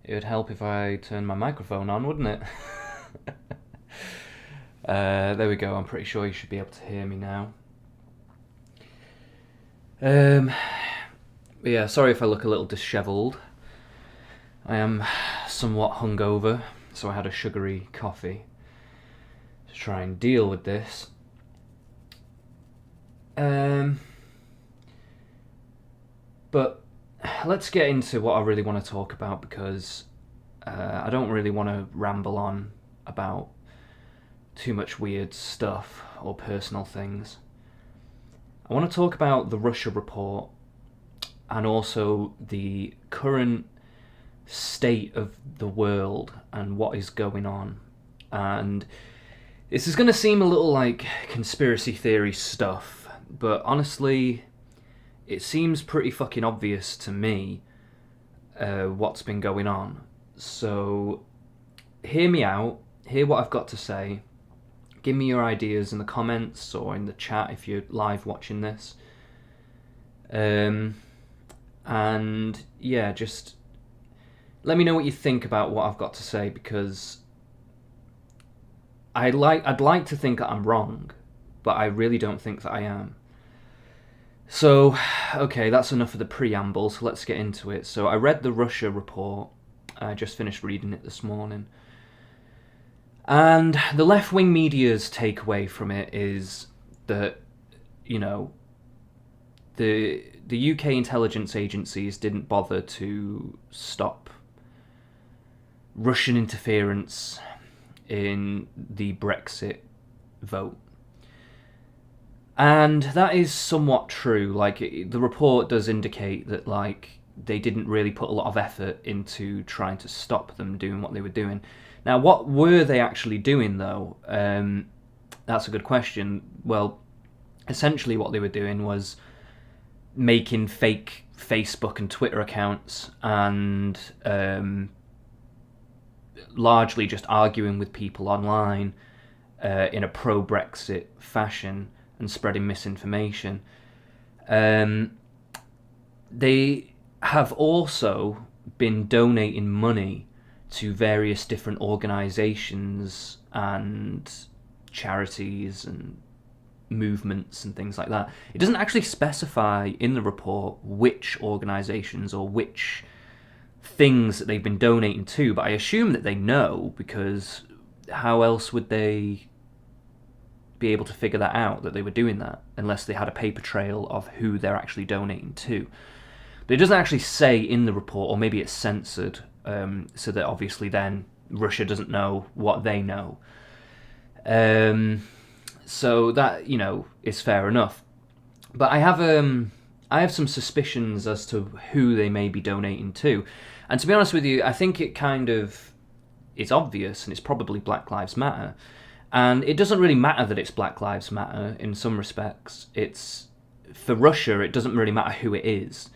It would help if I turned my microphone on, wouldn't it? There we go. I'm pretty sure you should be able to hear me now. Um, yeah, sorry if I look a little dishevelled. I am somewhat hungover, so I had a sugary coffee to try and deal with this. But let's get into what I really want to talk about because I don't really want to ramble on about too much weird stuff or personal things. I want to talk about the Russia report and also the current state of the world and what is going on. And this is going to seem a little like conspiracy theory stuff, but honestly, it seems pretty fucking obvious to me what's been going on. So, hear me out, hear what I've got to say, give me your ideas in the comments or in the chat if you're live watching this. And yeah, just let me know what you think about what I've got to say because I'd like to think that I'm wrong, but I really don't think that I am. So, okay, that's enough of the preamble, so let's get into it. So I read the Russia report, I just finished reading it this morning. And the left-wing media's takeaway from it is that, you know, the UK intelligence agencies didn't bother to stop Russian interference in the Brexit vote. And that is somewhat true. Like, the report does indicate that, like, they didn't really put a lot of effort into trying to stop them doing what they were doing. Now, what were they actually doing, though? That's a good question. Well, essentially what they were doing was making fake Facebook and Twitter accounts and largely just arguing with people online in a pro-Brexit fashion and spreading misinformation. They have also been donating money to various different organisations and charities and movements and things like that. It doesn't actually specify in the report which organisations or which things that they've been donating to, but I assume that they know because how else would they be able to figure that out, that they were doing that, unless they had a paper trail of who they're actually donating to. But it doesn't actually say in the report, or maybe it's censored, so that obviously then Russia doesn't know what they know. So that, you know, is fair enough. But I have some suspicions as to who they may be donating to. And to be honest with you, I think it kind of is obvious, and it's probably Black Lives Matter. And it doesn't really matter that it's Black Lives Matter in some respects. It's, for Russia, it doesn't really matter who it is.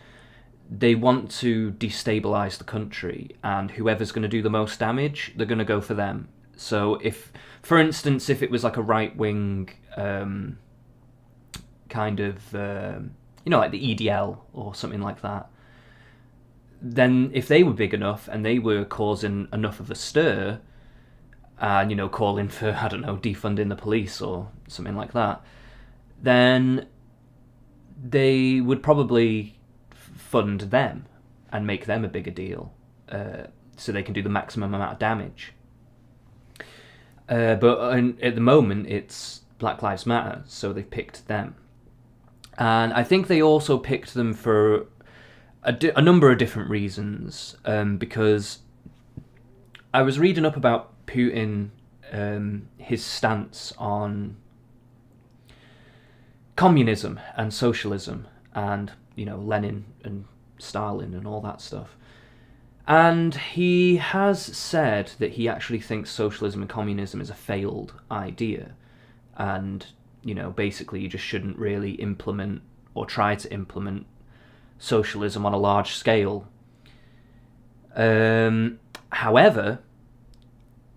They want to destabilise the country, and whoever's going to do the most damage, they're going to go for them. So if, for instance, if it was like a right-wing kind of, like the EDL or something like that, then if they were big enough and they were causing enough of a stir, and, calling for, I don't know, defunding the police or something like that, then they would probably fund them and make them a bigger deal so they can do the maximum amount of damage. But at the moment, it's Black Lives Matter, so they've picked them. And I think they also picked them for a number of different reasons, because I was reading up about Putin, his stance on communism and socialism and, Lenin and Stalin and all that stuff. And he has said that he actually thinks socialism and communism is a failed idea. And, basically you just shouldn't really implement or try to implement socialism on a large scale. However,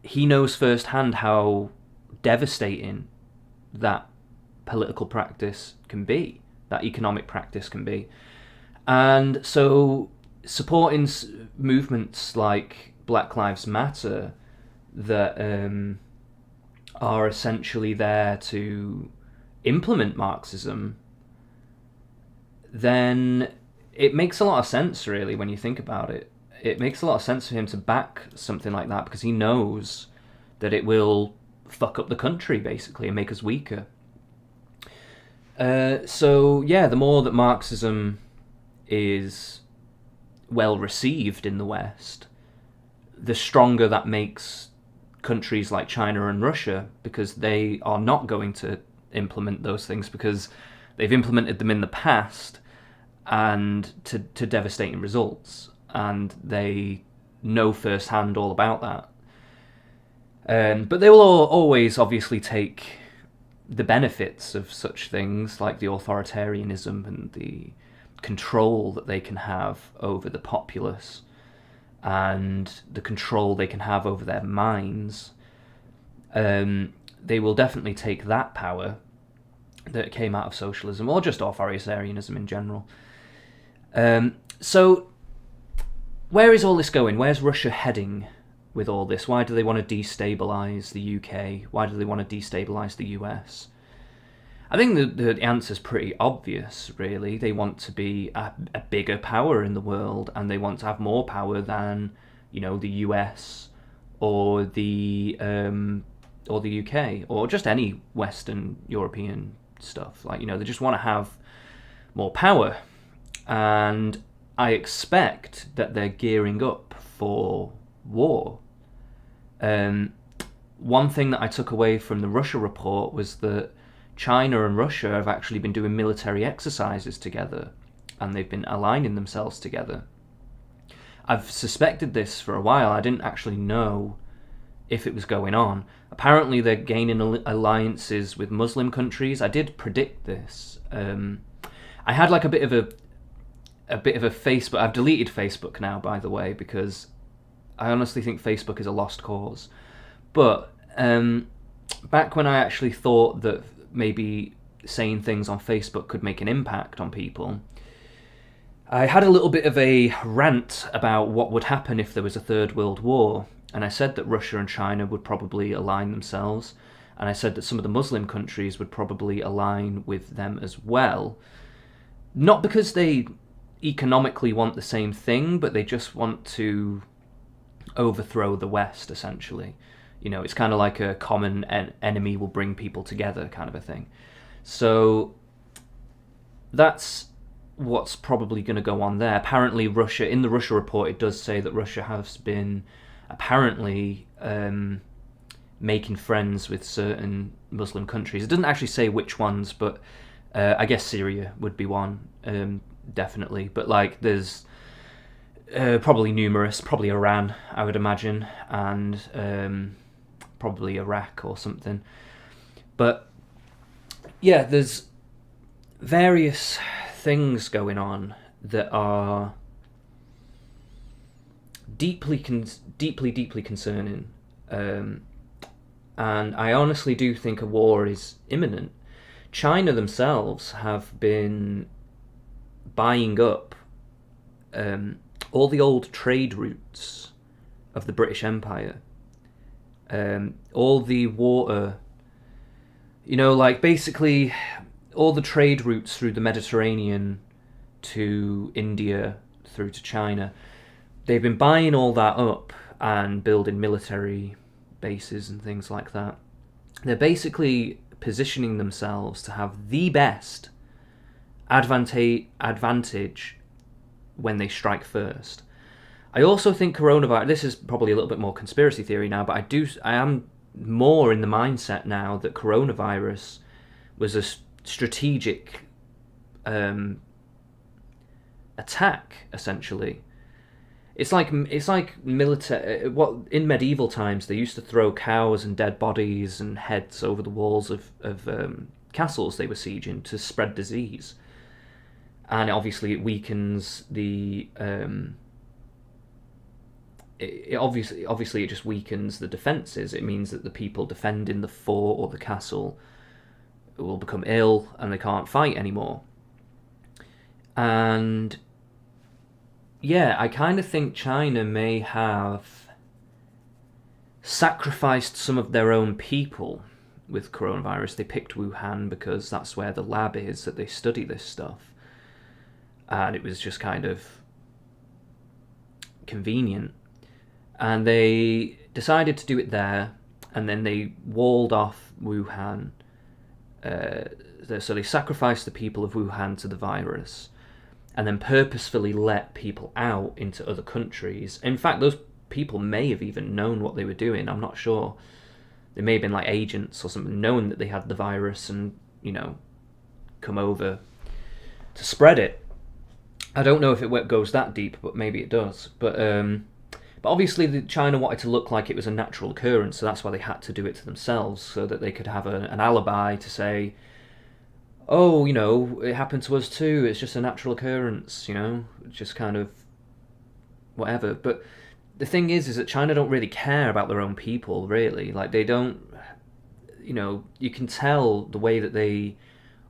he knows firsthand how devastating that political practice can be, that economic practice can be. And so supporting movements like Black Lives Matter that are essentially there to implement Marxism, then it makes a lot of sense, really, when you think about it. It makes a lot of sense for him to back something like that because he knows that it will fuck up the country, basically, and make us weaker. So, yeah, the more that Marxism is well received in the West, the stronger that makes countries like China and Russia, because they are not going to implement those things because they've implemented them in the past and to devastating results, and they know firsthand all about that. But they will always obviously take the benefits of such things like the authoritarianism and the control that they can have over the populace and the control they can have over their minds. They will definitely take that power that came out of socialism, or just authoritarianism in general. So, where is all this going? Where's Russia heading with all this? Why do they want to destabilise the UK? Why do they want to destabilise the US? I think the answer's pretty obvious, really. They want to be a bigger power in the world, and they want to have more power than, the US or the UK or just any Western European stuff. They just want to have more power, and I expect that they're gearing up for war. One thing that I took away from the Russia report was that China and Russia have actually been doing military exercises together, and they've been aligning themselves together. I've suspected this for a while. I didn't actually know if it was going on. Apparently they're gaining alliances with Muslim countries. I did predict this. I had like a bit of a Facebook. I've deleted Facebook now, by the way, because I honestly think Facebook is a lost cause. But back when I actually thought that maybe saying things on Facebook could make an impact on people, I had a little bit of a rant about what would happen if there was a third world war. And I said that Russia and China would probably align themselves. And I said that some of the Muslim countries would probably align with them as well. Not because they economically want the same thing, but they just want to overthrow the West, essentially. It's kind of like a common enemy will bring people together kind of a thing. So that's what's probably going to go on there. Apparently Russia, in the Russia report, it does say that Russia has been apparently making friends with certain Muslim countries. It doesn't actually say which ones, but I guess Syria would be one, definitely. But there's probably numerous, probably Iran, I would imagine, and probably Iraq or something. But yeah, there's various things going on that are deeply concerning, and I honestly do think a war is imminent. China themselves have been buying up all the old trade routes of the British Empire, all the water, basically all the trade routes through the Mediterranean to India, through to China. They've been buying all that up and building military bases and things like that. They're basically positioning themselves to have the best advantage when they strike first. I also think coronavirus, this is probably a little bit more conspiracy theory now, but I am more in the mindset now that coronavirus was a strategic attack, essentially. It's like military. What in medieval times they used to throw cows and dead bodies and heads over the walls of castles they were sieging to spread disease, and obviously it weakens the. It obviously it just weakens the defences. It means that the people defending the fort or the castle will become ill and they can't fight anymore. And yeah, I kind of think China may have sacrificed some of their own people with coronavirus. They picked Wuhan because that's where the lab is that they study this stuff. And it was just kind of convenient. And they decided to do it there, and then they walled off Wuhan. So they sacrificed the people of Wuhan to the virus, and then purposefully let people out into other countries. In fact, those people may have even known what they were doing. I'm not sure. They may have been like agents or something, knowing that they had the virus and, come over to spread it. I don't know if it goes that deep, but maybe it does. But obviously China wanted to look like it was a natural occurrence, so that's why they had to do it to themselves, so that they could have an alibi to say, oh, it happened to us too, it's just a natural occurrence, just kind of whatever. But the thing is that China don't really care about their own people, really. Like, they don't, you can tell the way that they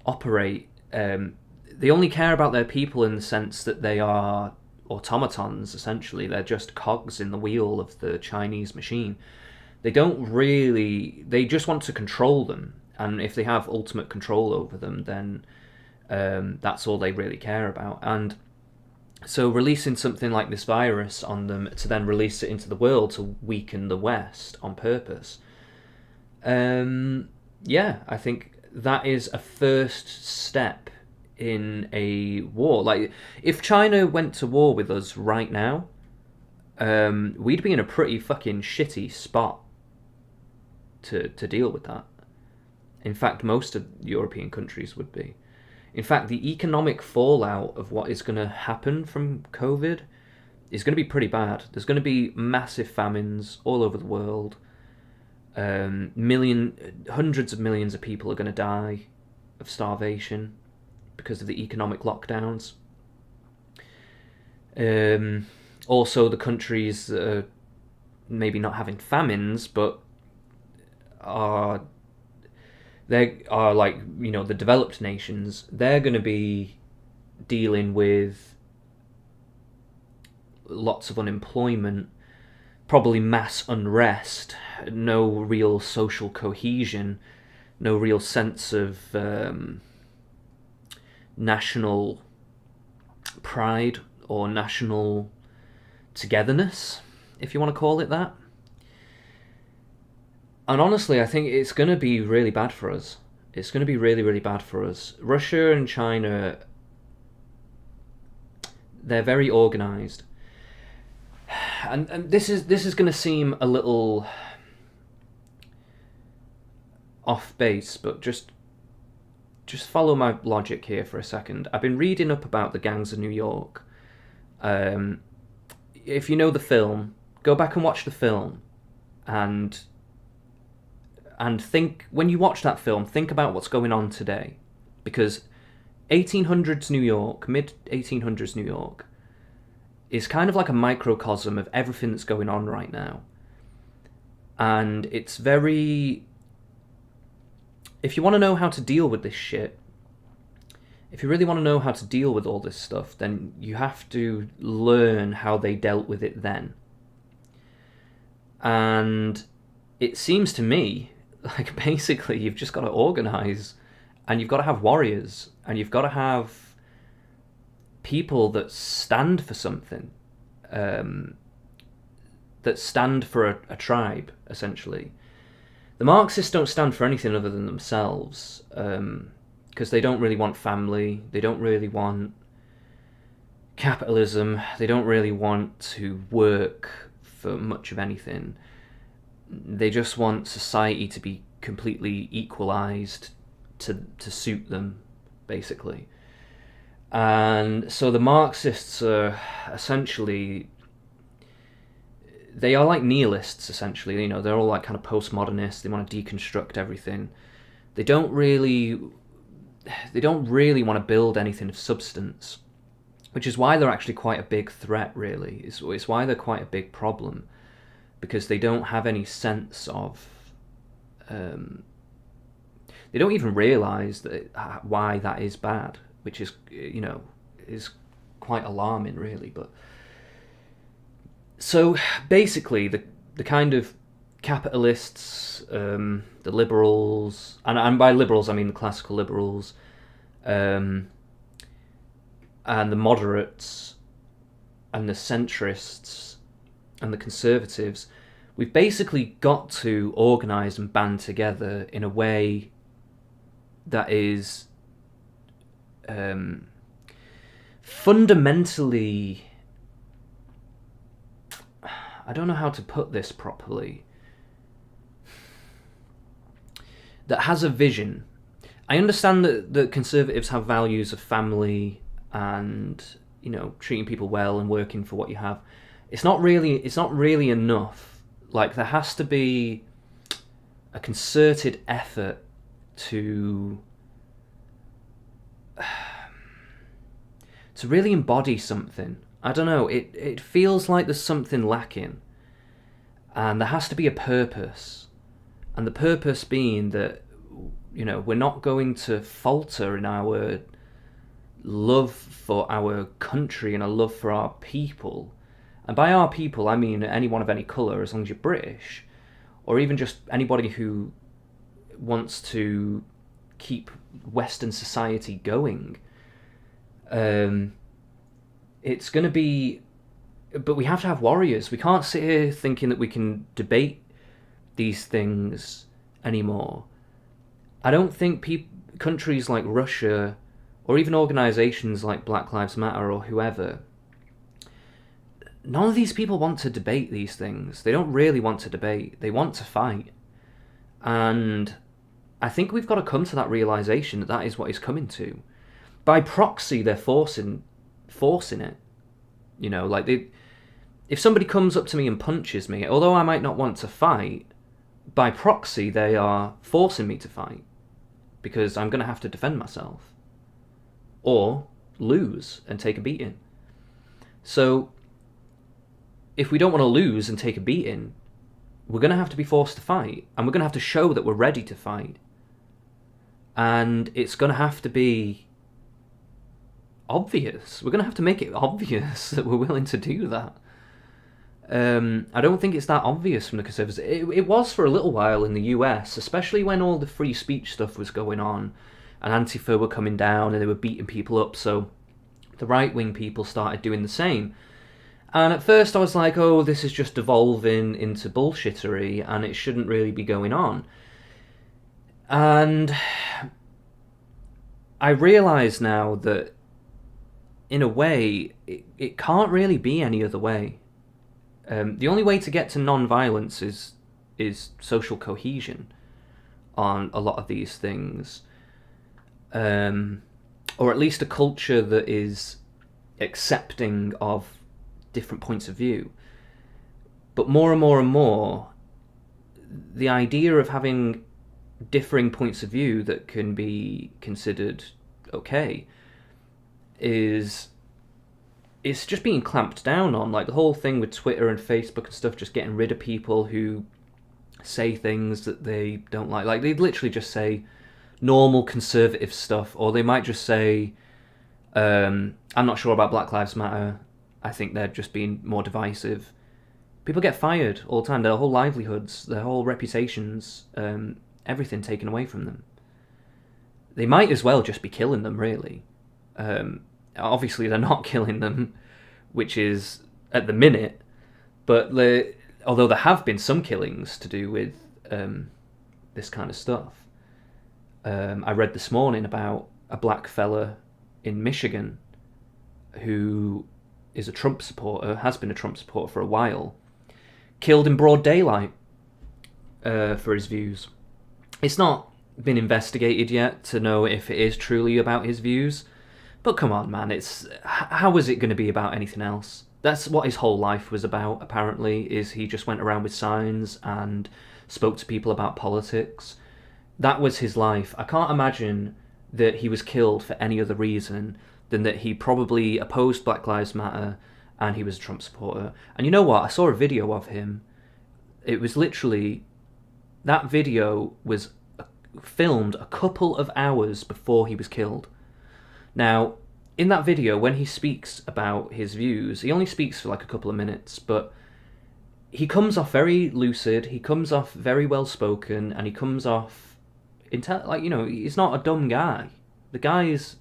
operate. They only care about their people in the sense that they are automatons, essentially. They're just cogs in the wheel of the Chinese machine. They just want to control them. And if they have ultimate control over them, then that's all they really care about. And so releasing something like this virus on them to then release it into the world to weaken the West on purpose, I think that is a first step in a war. Like, if China went to war with us right now, we'd be in a pretty fucking shitty spot to deal with that. In fact, most of European countries would be. In fact, the economic fallout of what is going to happen from COVID is going to be pretty bad. There's going to be massive famines all over the world. Hundreds of millions of people are going to die of starvation because of the economic lockdowns. Also, the countries that are maybe not having famines, but they are like, the developed nations, they're going to be dealing with lots of unemployment, probably mass unrest, no real social cohesion, no real sense of national pride or national togetherness, if you want to call it that. And honestly, I think it's going to be really bad for us. It's going to be really, really bad for us. Russia and China, they're very organised. And this is going to seem a little off base, but just follow my logic here for a second. I've been reading up about the gangs of New York. If you know the film, go back and watch the film, and think, when you watch that film, think about what's going on today. Because 1800s New York, mid-1800s New York, is kind of like a microcosm of everything that's going on right now. And it's very... If you want to know how to deal with this shit, if you really want to know how to deal with all this stuff, then you have to learn how they dealt with it then. And it seems to me like, basically, you've just got to organise, and you've got to have warriors, and you've got to have people that stand for something, that stand for a tribe, essentially. The Marxists don't stand for anything other than themselves, because they don't really want family, they don't really want capitalism, they don't really want to work for much of anything. They just want society to be completely equalised to suit them, basically. And so the Marxists are essentially... They are like nihilists, essentially. They're all like kind of postmodernists. They want to deconstruct everything. They don't really want to build anything of substance, which is why they're actually quite a big threat, really. It's why they're quite a big problem. Because they don't have any sense of... they don't even realise why that is bad, which is, is quite alarming, really. But So basically, the kind of capitalists, the liberals, and by liberals I mean the classical liberals, um, and the moderates, and the centrists, and the conservatives, we've basically got to organise and band together in a way that is fundamentally, I don't know how to put this properly, that has a vision. I understand that the conservatives have values of family and, you know, treating people well and working for what you have. It's not really enough. Like, there has to be a concerted effort to really embody something. I don't know, it feels like there's something lacking. And there has to be a purpose. And the purpose being that, you know, we're not going to falter in our love for our country and a love for our people. And by our people, I mean anyone of any colour, as long as you're British, or even just anybody who wants to keep Western society going. It's going to be... But we have to have warriors. We can't sit here thinking that we can debate these things anymore. I don't think countries like Russia, or even organisations like Black Lives Matter or whoever, none of these people want to debate these things. They don't really want to debate. They want to fight. And I think we've got to come to that realisation that that is what it's coming to. By proxy, they're forcing it. You know, like, if somebody comes up to me and punches me, although I might not want to fight, by proxy they are forcing me to fight, because I'm going to have to defend myself or lose and take a beating. So if we don't want to lose and take a beating, we're going to have to be forced to fight, and we're going to have to show that we're ready to fight. And it's going to have to be obvious. We're going to have to make it obvious that we're willing to do that. I don't think it's that obvious from the Conservatives. It was for a little while in the US, especially when all the free speech stuff was going on and Antifa were coming down and they were beating people up, so the right-wing people started doing the same. And at first I was like, oh, this is just devolving into bullshittery and it shouldn't really be going on. And I realise now that, in a way, it can't really be any other way. The only way to get to non-violence is social cohesion on a lot of these things. Or at least a culture that is accepting of different points of view. But more and more and more, the idea of having differing points of view that can be considered okay it's just being clamped down on. Like, the whole thing with Twitter and Facebook and stuff, just getting rid of people who say things that they don't like. Like, they'd literally just say normal conservative stuff, or they might just say, I'm not sure about Black Lives Matter, I think they're just being more divisive. People get fired all the time, their whole livelihoods, their whole reputations, everything taken away from them. They might as well just be killing them, really. Obviously they're not killing them, which is at the minute, but although there have been some killings to do with this kind of stuff. I read this morning about a black fella in Michigan who is a Trump supporter, has been a Trump supporter for a while, killed in broad daylight for his views. It's not been investigated yet to know if it is truly about his views, but come on, man, how was it going to be about anything else? That's what his whole life was about, apparently, is he just went around with signs and spoke to people about politics. That was his life. I can't imagine that he was killed for any other reason than that he probably opposed Black Lives Matter and he was a Trump supporter. And you know what? I saw a video of him. It was literally... That video was filmed a couple of hours before he was killed. Now, in that video, when he speaks about his views, he only speaks for like a couple of minutes, but he comes off very lucid, he comes off very well spoken, and he comes off he's not a dumb guy. The guy's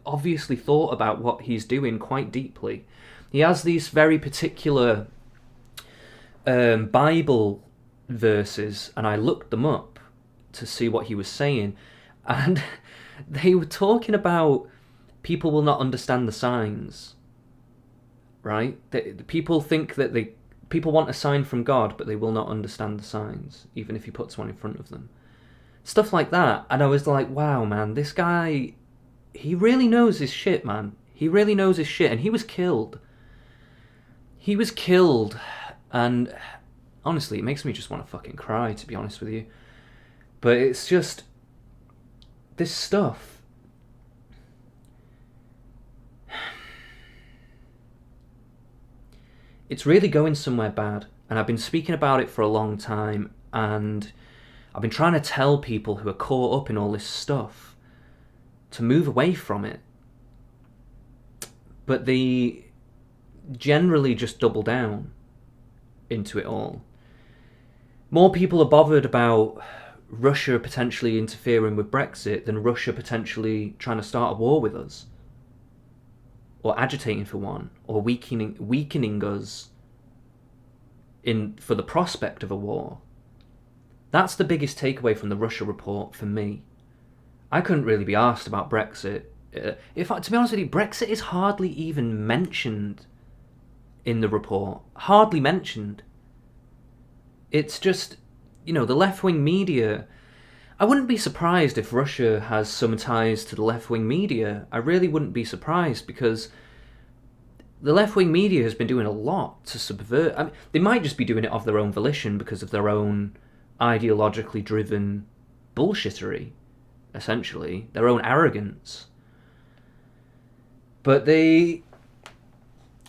obviously thought about what he's doing quite deeply. He has these very particular Bible verses, and I looked them up to see what he was saying, and they were talking about people will not understand the signs, right? People think that people want a sign from God, but they will not understand the signs, even if he puts one in front of them. Stuff like that. And I was like, wow, man, this guy, he really knows his shit, man. He really knows his shit, and he was killed. He was killed, and honestly, it makes me just want to fucking cry, to be honest with you. But it's just, this stuff, it's really going somewhere bad, and I've been speaking about it for a long time, and I've been trying to tell people who are caught up in all this stuff to move away from it, but they generally just double down into it all. More people are bothered about Russia potentially interfering with Brexit than Russia potentially trying to start a war with us, or agitating for one, or weakening us for the prospect of a war. That's the biggest takeaway from the Russia report for me. I couldn't really be asked about Brexit. To be honest with you, Brexit is hardly even mentioned in the report. Hardly mentioned. It's just, the left-wing media. I wouldn't be surprised if Russia has some ties to the left-wing media. I really wouldn't be surprised, because the left-wing media has been doing a lot to subvert. I mean, they might just be doing it of their own volition because of their own ideologically driven bullshittery, essentially. Their own arrogance. But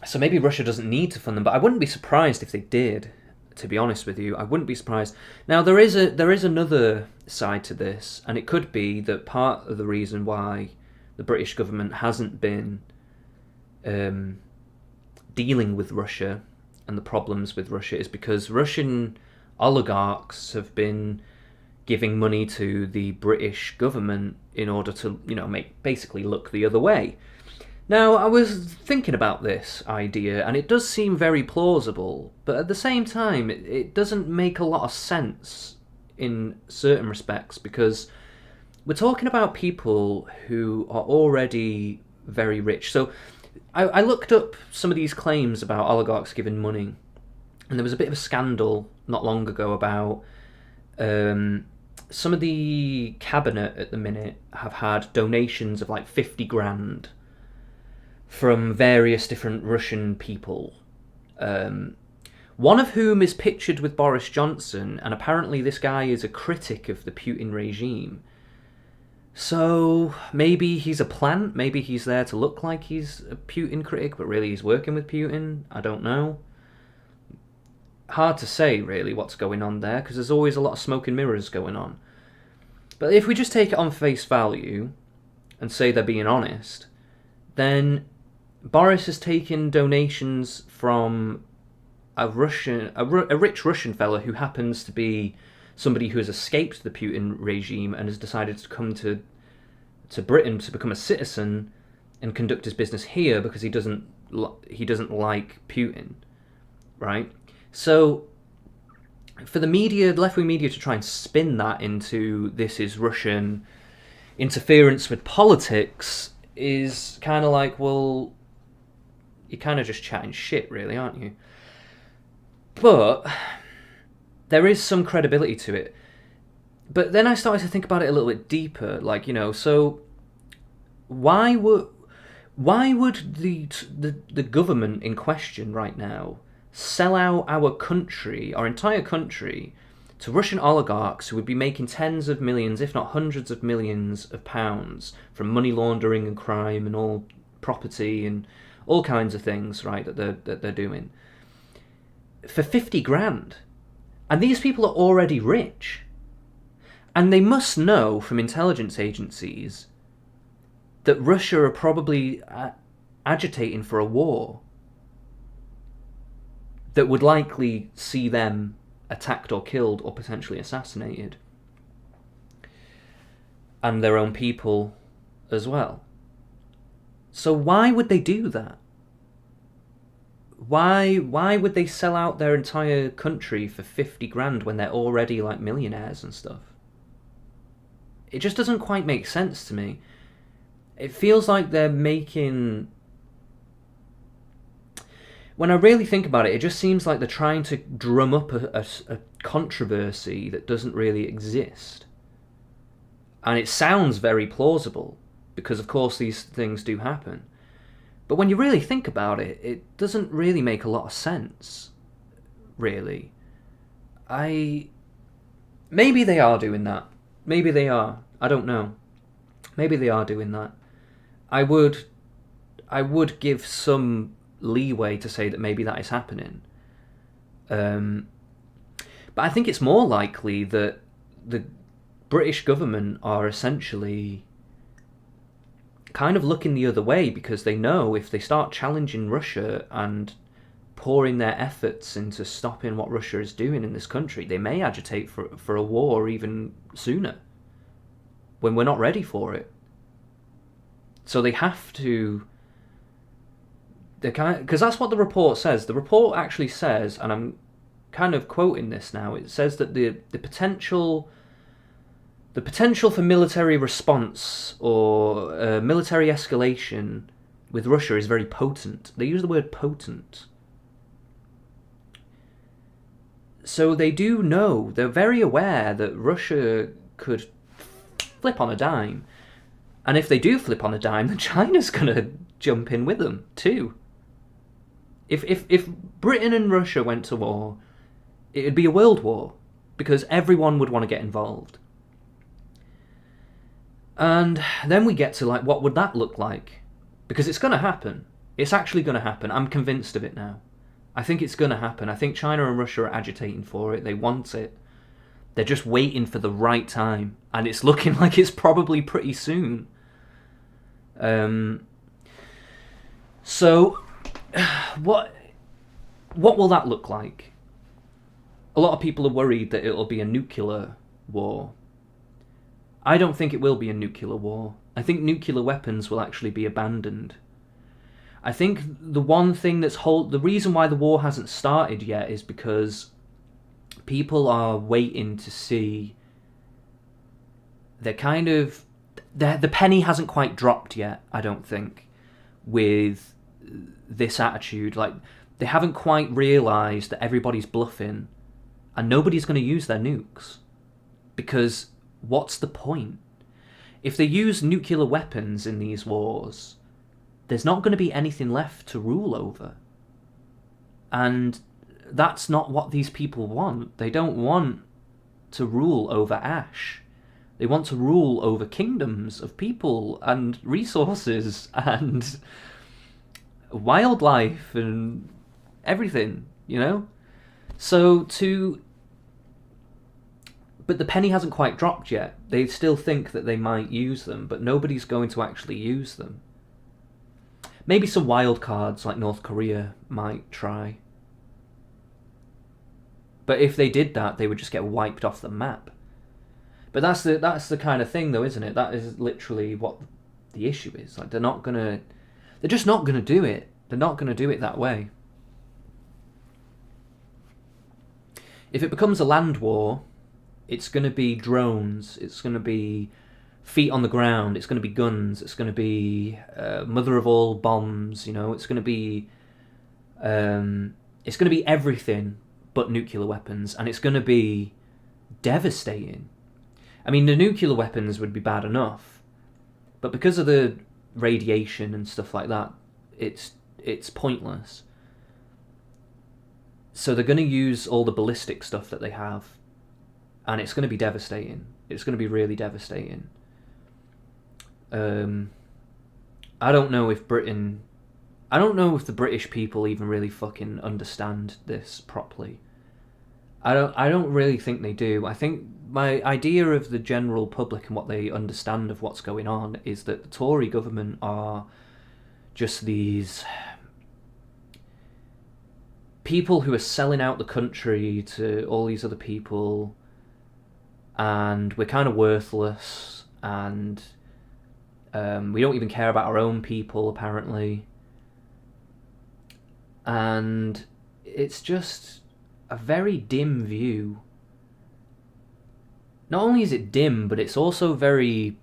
so maybe Russia doesn't need to fund them, but I wouldn't be surprised if they did, to be honest with you. I wouldn't be surprised. Now, there is another side to this, and it could be that part of the reason why the British government hasn't been dealing with Russia and the problems with Russia is because Russian oligarchs have been giving money to the British government in order to, basically look the other way. Now, I was thinking about this idea, and it does seem very plausible, but at the same time, it doesn't make a lot of sense in certain respects, because we're talking about people who are already very rich. So I looked up some of these claims about oligarchs giving money, and there was a bit of a scandal not long ago about some of the cabinet at the minute have had donations of like 50 grand from various different Russian people, one of whom is pictured with Boris Johnson, and apparently this guy is a critic of the Putin regime. So maybe he's a plant, maybe he's there to look like he's a Putin critic, but really he's working with Putin. I don't know. Hard to say, really, what's going on there, because there's always a lot of smoke and mirrors going on. But if we just take it on face value and say they're being honest, then Boris has taken donations from a rich Russian fella who happens to be somebody who has escaped the Putin regime and has decided to come to Britain to become a citizen and conduct his business here because he doesn't like Putin, right? So for the media, the left-wing media, to try and spin that into this is Russian interference with politics is kind of like, well, you're kind of just chatting shit, really, aren't you? But there is some credibility to it. But then I started to think about it a little bit deeper, like, so why would the government in question right now sell out our country, our entire country, to Russian oligarchs who would be making tens of millions, if not hundreds of millions of pounds from money laundering and crime and all property and all kinds of things, right, that they're doing, for 50 grand? And these people are already rich. And they must know from intelligence agencies that Russia are probably agitating for a war. that would likely see them attacked or killed or potentially assassinated, and their own people as well. So why would they do that? Why would they sell out their entire country for 50 grand when they're already like millionaires and stuff? It just doesn't quite make sense to me. It feels like they're making... When I really think about it, it just seems like they're trying to drum up a controversy that doesn't really exist. And it sounds very plausible, because of course these things do happen. But when you really think about it, it doesn't really make a lot of sense, really. Maybe they are doing that. Maybe they are. I don't know. Maybe they are doing that. I would give some leeway to say that maybe that is happening. But I think it's more likely that the British government are essentially kind of looking the other way, because they know if they start challenging Russia and pouring their efforts into stopping what Russia is doing in this country, they may agitate for a war even sooner, when we're not ready for it. So they have to... Because that's what the report says. The report actually says, and I'm kind of quoting this now, it says that the potential for military response or military escalation with Russia is very potent. They use the word potent. So they do know, they're very aware that Russia could flip on a dime. And if they do flip on a dime, then China's going to jump in with them too. If Britain and Russia went to war, it would be a world war, because everyone would want to get involved. And then we get to, like, what would that look like? Because it's going to happen. It's actually going to happen. I'm convinced of it now. I think it's going to happen. I think China and Russia are agitating for it. They want it. They're just waiting for the right time. And it's looking like it's probably pretty soon. So, what will that look like? A lot of people are worried that it'll be a nuclear war. I don't think it will be a nuclear war. I think nuclear weapons will actually be abandoned. I think the one thing the reason why the war hasn't started yet is because people are waiting to see. The penny hasn't quite dropped yet, I don't think, with this attitude. Like, they haven't quite realised that everybody's bluffing and nobody's going to use their nukes. Because what's the point? If they use nuclear weapons in these wars, there's not going to be anything left to rule over. And that's not what these people want. They don't want to rule over ash. They want to rule over kingdoms of people and resources and wildlife and everything, you know? But the penny hasn't quite dropped yet. They still think that they might use them, but nobody's going to actually use them. Maybe some wild cards like North Korea might try. But if they did that, they would just get wiped off the map. But that's the kind of thing, though, isn't it? That is literally what the issue is. Like, they're just not gonna do it. They're not gonna do it that way. If it becomes a land war, it's going to be drones, it's going to be feet on the ground, it's going to be guns, it's going to be mother of all bombs, you know, it's going to be everything but nuclear weapons, and it's going to be devastating. I mean, the nuclear weapons would be bad enough, but because of the radiation and stuff like that, it's pointless. So they're going to use all the ballistic stuff that they have, and it's going to be devastating. It's going to be really devastating. I don't know if the British people even really fucking understand this properly. I don't really think they do. I think my idea of the general public and what they understand of what's going on is that the Tory government are just these people who are selling out the country to all these other people, and we're kind of worthless, and we don't even care about our own people, apparently. And it's just a very dim view. Not only is it dim, but it's also very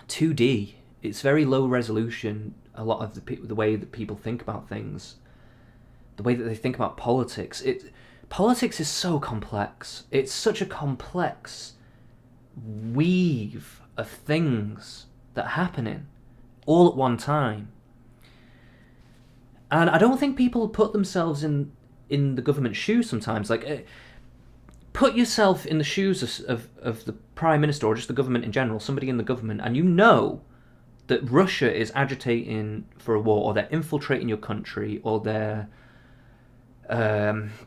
2D. It's very low resolution, a lot of the way that people think about things. The way that they think about politics. Politics is so complex. It's such a complex weave of things that are happening all at one time. And I don't think people put themselves in the government's shoes sometimes. Like, put yourself in the shoes of the Prime Minister, or just the government in general, somebody in the government, and you know that Russia is agitating for a war, or they're infiltrating your country, or they're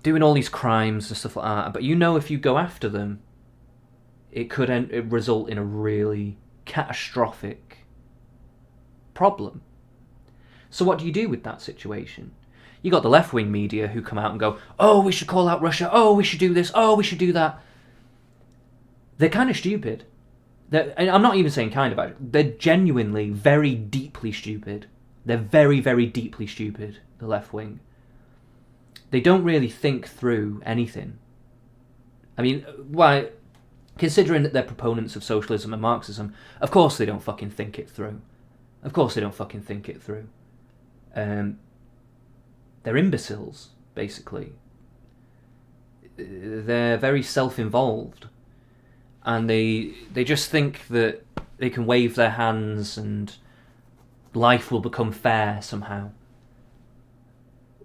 doing all these crimes and stuff like that. But you know if you go after them, it could result in a really catastrophic problem. So what do you do with that situation? You got the left-wing media who come out and go, oh, we should call out Russia, oh, we should do this, oh, we should do that. They're kind of stupid. And I'm not even saying kind of, they're genuinely very deeply stupid. They're very, very deeply stupid, the left-wing. They don't really think through anything. I mean, why? Considering that they're proponents of socialism and Marxism, of course they don't fucking think it through. Of course they don't fucking think it through. They're imbeciles, basically. They're very self-involved. And they just think that they can wave their hands and life will become fair somehow.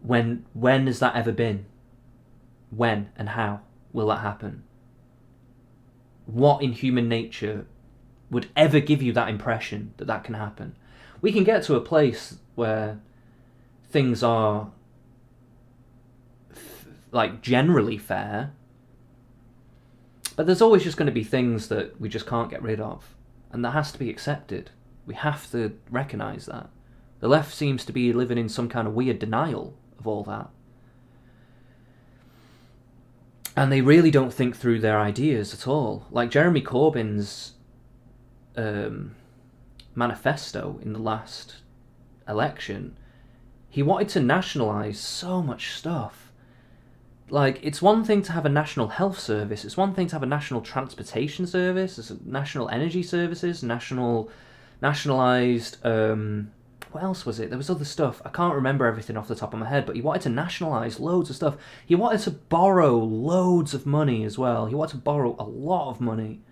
When has that ever been? When and how will that happen? What in human nature would ever give you that impression that that can happen? We can get to a place where things are like generally fair, but there's always just going to be things that we just can't get rid of, and that has to be accepted. We have to recognise that. The left seems to be living in some kind of weird denial of all that. And they really don't think through their ideas at all. Like Jeremy Corbyn's manifesto in the last election, he wanted to nationalise so much stuff. Like, it's one thing to have a national health service, it's one thing to have a national transportation service, there's national energy services, nationalised, what else was it? There was other stuff. I can't remember everything off the top of my head, but he wanted to nationalise loads of stuff. He wanted to borrow loads of money as well. He wanted to borrow a lot of money.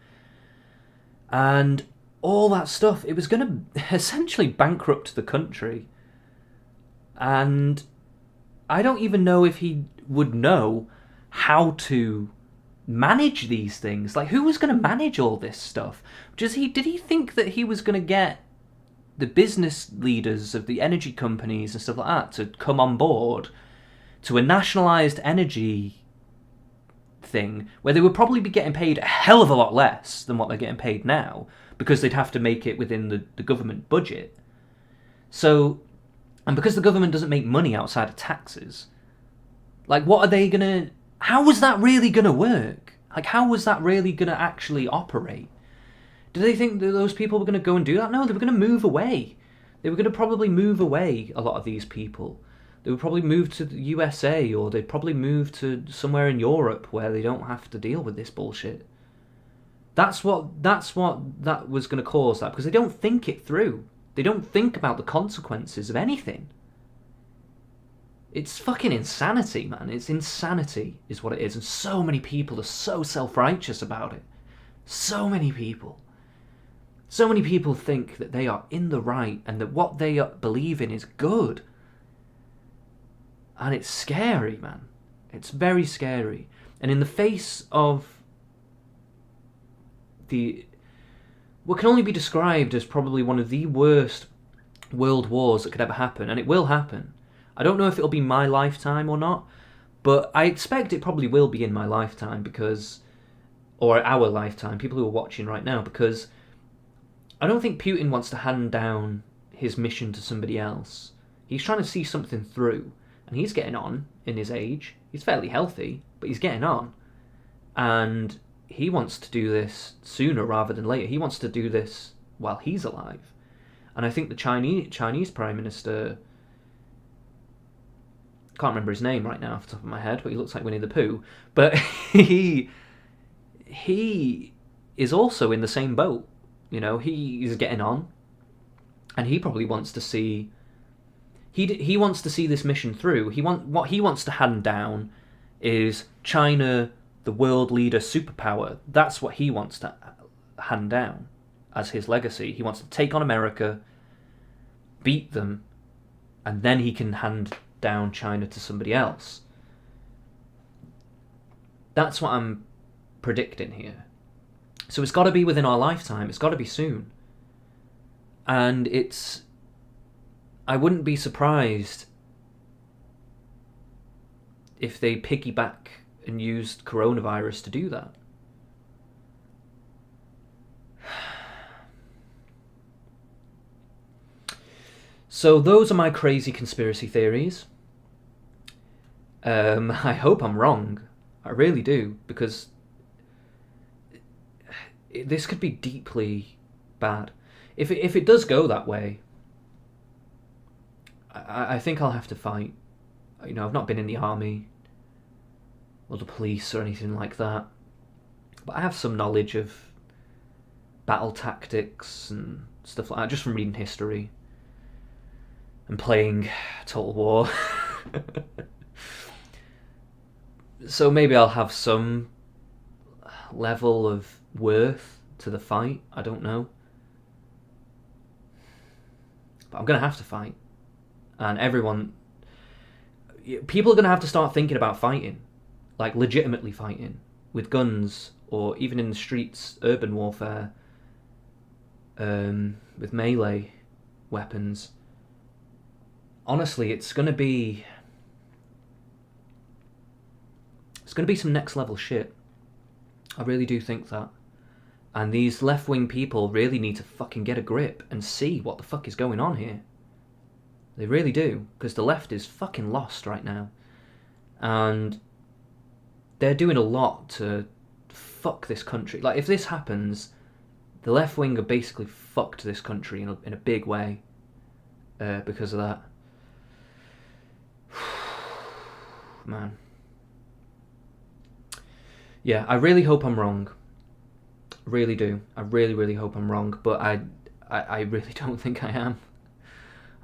And all that stuff, it was going to essentially bankrupt the country. And I don't even know if he would know how to manage these things. Like, who was going to manage all this stuff? Did he think that he was going to get the business leaders of the energy companies and stuff like that to come on board to a nationalised energy thing where they would probably be getting paid a hell of a lot less than what they're getting paid now, because they'd have to make it within the government budget. So, and because the government doesn't make money outside of taxes, like, what are they gonna... How was that really gonna work? Like, how was that really gonna actually operate? Did they think that those people were gonna go and do that? No, they were gonna move away. They were gonna probably move away, a lot of these people. They would probably move to the USA, or they'd probably move to somewhere in Europe where they don't have to deal with this bullshit. That's what that was gonna cause that, because they don't think it through. They don't think about the consequences of anything. It's fucking insanity, man. It's insanity is what it is. And so many people are so self-righteous about it. So many people. So many people think that they are in the right and that what they believe in is good. And it's scary, man. It's very scary. And in the face of what can only be described as probably one of the worst world wars that could ever happen, and it will happen. I don't know if it'll be my lifetime or not, but I expect it probably will be in my lifetime, because, or our lifetime, people who are watching right now, because I don't think Putin wants to hand down his mission to somebody else. He's trying to see something through. and he's getting on in his age. He's fairly healthy, but he's getting on. And he wants to do this sooner rather than later. He wants to do this while he's alive. And I think the Chinese Prime Minister, can't remember his name right now off the top of my head, but he looks like Winnie the Pooh. But he is also in the same boat. You know, he's getting on, and he probably wants to see. He wants to see this mission through. What he wants to hand down is China, the world leader superpower. That's what he wants to hand down as his legacy. He wants to take on America, beat them, and then he can hand down China to somebody else. That's what I'm predicting here. So it's got to be within our lifetime. It's got to be soon. And I wouldn't be surprised if they piggyback and used coronavirus to do that. So those are my crazy conspiracy theories. I hope I'm wrong. I really do, because this could be deeply bad. If it does go that way, I think I'll have to fight. You know, I've not been in the army or the police or anything like that, but I have some knowledge of battle tactics and stuff like that, just from reading history and playing Total War. So maybe I'll have some level of worth to the fight. I don't know. But I'm going to have to fight. And people are going to have to start thinking about fighting. Like legitimately fighting. With guns, or even in the streets, urban warfare. With melee weapons. Honestly, it's going to be some next level shit. I really do think that. And these left-wing people really need to fucking get a grip and see what the fuck is going on here. They really do, because the left is fucking lost right now. And they're doing a lot to fuck this country. Like, if this happens, the left-wing are basically fucked this country in a big way because of that. Man. Yeah, I really hope I'm wrong. Really do. I really, really hope I'm wrong. But I really don't think I am.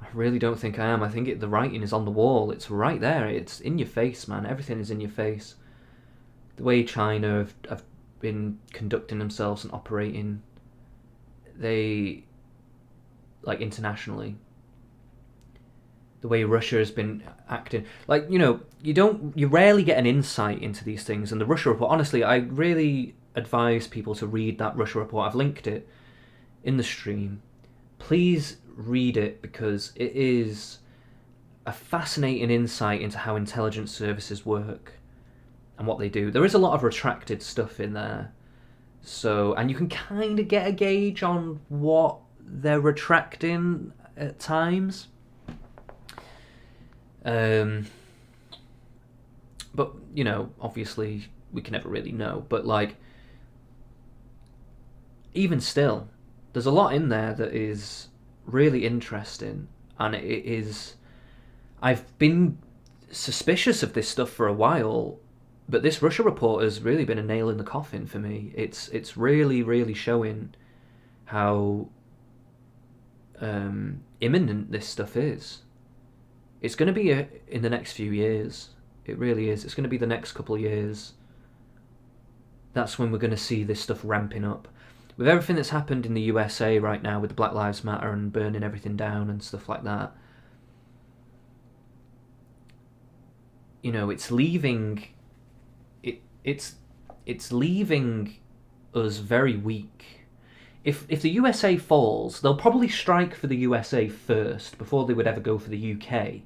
I really don't think I am. I think the writing is on the wall. It's right there. It's in your face, man. Everything is in your face. The way China have been conducting themselves and operating, they, like, internationally. The way Russia has been acting. Like, you know, you rarely get an insight into these things. And the Russia report, honestly, I really advise people to read that Russia report. I've linked it in the stream. Please read it, because it is a fascinating insight into how intelligence services work and what they do. There is a lot of retracted stuff in there. So, and you can kind of get a gauge on what they're retracting at times. But, you know, obviously we can never really know. But, like, even still, there's a lot in there that is really interesting. And it is... I've been suspicious of this stuff for a while, but this Russia report has really been a nail in the coffin for me. It's really, really showing how imminent this stuff is. It's going to be in the next few years. It really is. It's going to be the next couple of years. That's when we're going to see this stuff ramping up. With everything that's happened in the USA right now, with the Black Lives Matter and burning everything down and stuff like that, you know, it's leaving us very weak. If the USA falls, they'll probably strike for the USA first before they would ever go for the UK.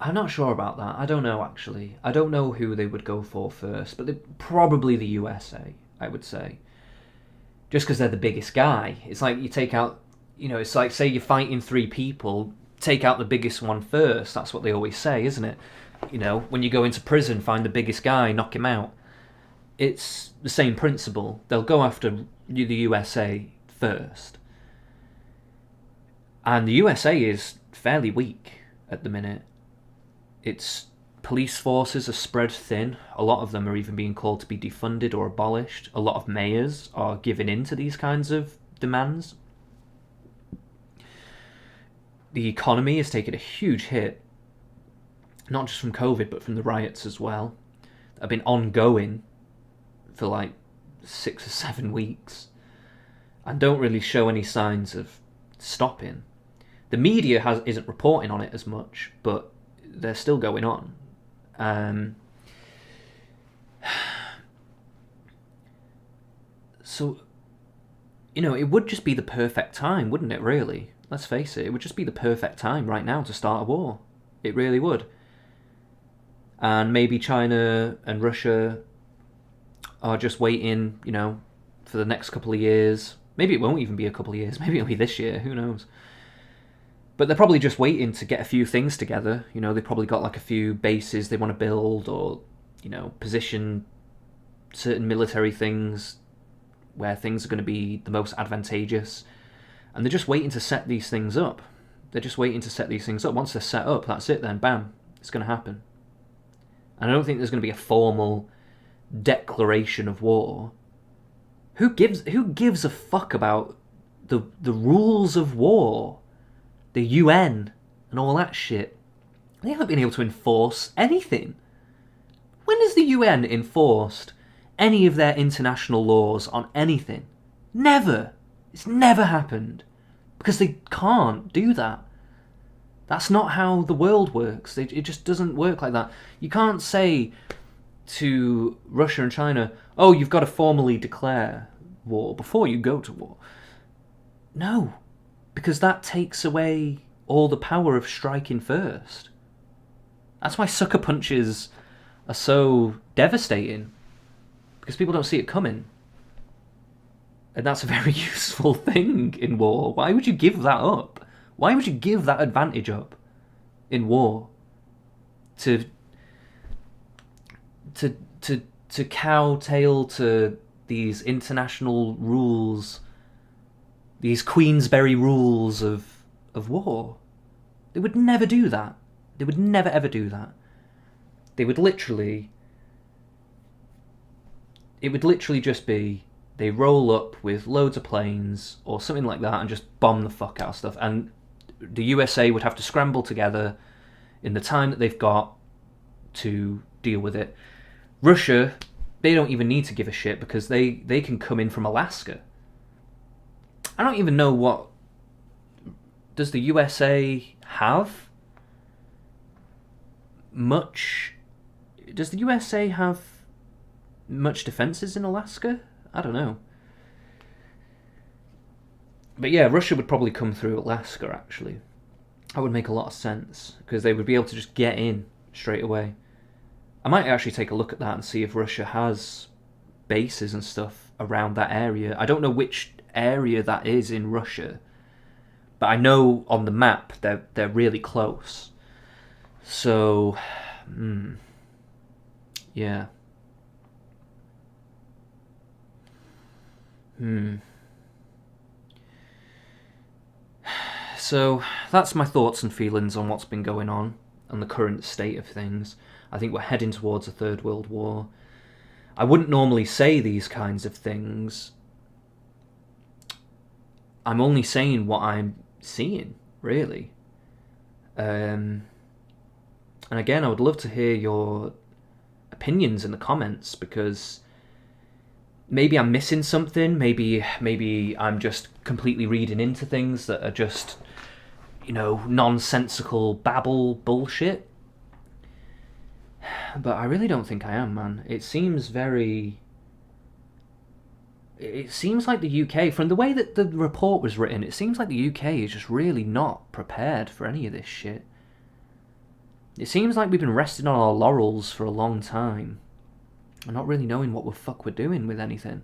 I'm not sure about that. I don't know, actually. I don't know who they would go for first, but probably the USA, I would say. Just because they're the biggest guy. It's like you take out You know, it's like, say you're fighting three people, take out the biggest one first. That's what they always say, isn't it? You know, when you go into prison, find the biggest guy, knock him out. It's the same principle. They'll go after the USA first. And the USA is fairly weak at the minute. Its police forces are spread thin. A lot of them are even being called to be defunded or abolished. A lot of mayors are giving in to these kinds of demands. The economy has taken a huge hit, not just from COVID, but from the riots as well, that have been ongoing for like 6 or 7 weeks and don't really show any signs of stopping. The media isn't reporting on it as much, but they're still going on. So, you know, it would just be the perfect time, wouldn't it, really? Let's face it, it would just be the perfect time right now to start a war. It really would. And maybe China and Russia are just waiting, you know, for the next couple of years. Maybe it won't even be a couple of years. Maybe it'll be this year. Who knows? But they're probably just waiting to get a few things together. You know, they've probably got like a few bases they want to build, or, you know, position certain military things where things are going to be the most advantageous. And they're just waiting to set these things up. They're just waiting to set these things up. Once they're set up, that's it then. Bam. It's going to happen. And I don't think there's going to be a formal declaration of war. Who gives a fuck about the rules of war? The UN and all that shit. They haven't been able to enforce anything. When has the UN enforced any of their international laws on anything? Never. It's never happened. Because they can't do that. That's not how the world works. It just doesn't work like that. You can't say to Russia and China, oh, you've got to formally declare war before you go to war. No. Because that takes away all the power of striking first. That's why sucker punches are so devastating. Because people don't see it coming. And that's a very useful thing in war. Why would you give that up? Why would you give that advantage up in war? To kowtail to these international rules, these Queensberry rules of war. They would never do that. They would never ever do that. They would literally... It would literally just be, they roll up with loads of planes or something like that and just bomb the fuck out of stuff. And the USA would have to scramble together in the time that they've got to deal with it. Russia, they don't even need to give a shit because they can come in from Alaska. I don't even know what... Does the USA have much... Does the USA have much defences in Alaska? I don't know. But yeah, Russia would probably come through Alaska, actually. That would make a lot of sense, because they would be able to just get in straight away. I might actually take a look at that and see if Russia has bases and stuff around that area. I don't know which area that is in Russia, but I know on the map they're really close. So, yeah. So, that's my thoughts and feelings on what's been going on and the current state of things. I think we're heading towards a third world war. I wouldn't normally say these kinds of things. I'm only saying what I'm seeing, really. And again, I would love to hear your opinions in the comments, because maybe I'm missing something. Maybe I'm just completely reading into things that are just, you know, nonsensical babble bullshit. But I really don't think I am, man. It seems like the UK, from the way that the report was written, it seems like the UK is just really not prepared for any of this shit. It seems like we've been resting on our laurels for a long time and not really knowing what the fuck we're doing with anything.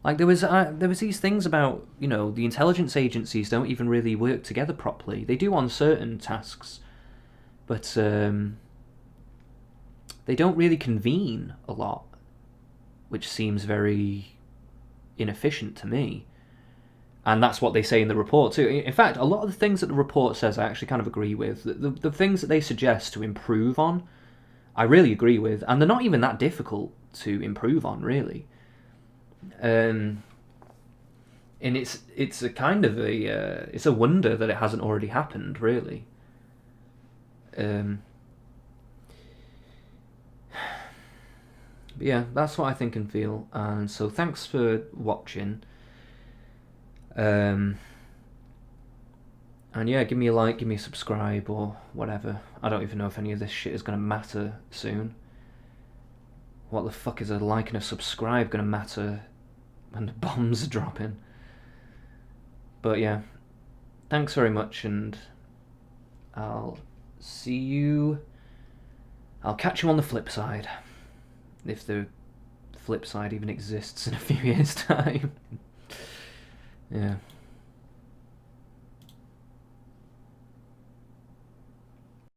Like there was these things about, you know, the intelligence agencies don't even really work together properly. They do on certain tasks, but they don't really convene a lot, which seems very inefficient to me. And that's what they say in the report too. In fact, a lot of the things that the report says I actually kind of agree with. The things that they suggest to improve on, I really agree with, and they're not even that difficult to improve on, really. And it's a kind of it's a wonder that it hasn't already happened, really. But yeah, that's what I think and feel. And so thanks for watching. And yeah, give me a like, give me a subscribe, or whatever. I don't even know if any of this shit is going to matter soon. What the fuck is a like and a subscribe going to matter when the bombs are dropping? But yeah, thanks very much, and I'll catch you on the flip side. If the flip side even exists in a few years' time. Yeah.